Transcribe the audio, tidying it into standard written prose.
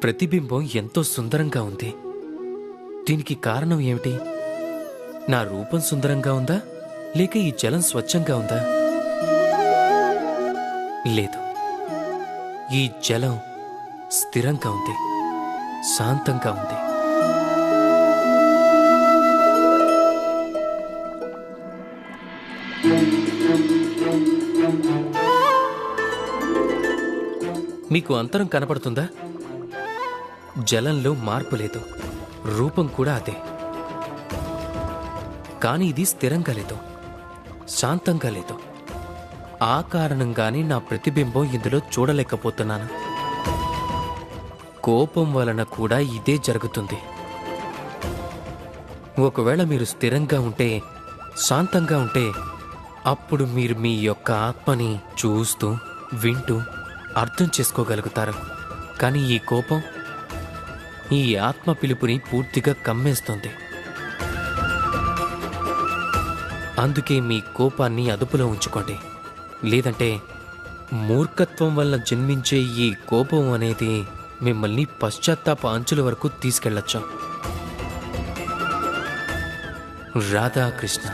ప్రతిబింబం ఎంతో సుందరంగా ఉంది. దీనికి కారణం ఏమిటి? నా రూపం సుందరంగా ఉందా, లేక ఈ జలం స్వచ్ఛంగా ఉందా? లేదు, ఈ జలం స్థిరంగా ఉంది, శాంతంగా ఉంది. మీకు అంతరం కనపడుతుందా? జలంలో మార్పు లేదు, రూపం కూడా అదే. కానీ ఇది స్థిరంగా లేదు, శాంతంగా లేదు. ఆ కారణంగానే నా ప్రతిబింబం ఇందులో చూడలేకపోతున్నాను. కోపం వలన కూడా ఇదే జరుగుతుంది. ఒకవేళ మీరు స్థిరంగా ఉంటే, శాంతంగా ఉంటే, అప్పుడు మీరు మీ యొక్క ఆత్మని చూస్తూ, వింటూ అర్థం చేసుకోగలుగుతారు. కానీ ఈ కోపం ఈ ఆత్మ పిలుపుని పూర్తిగా కమ్మేస్తుంది. అందుకే మీ కోపాన్ని అదుపులో ఉంచుకోండి. లేదంటే మూర్ఖత్వం వల్ల జన్మించే ఈ కోపం అనేది మిమ్మల్ని పశ్చాత్తాప అంచుల వరకు తీసుకెళ్లొచ్చు. రాధాకృష్ణ.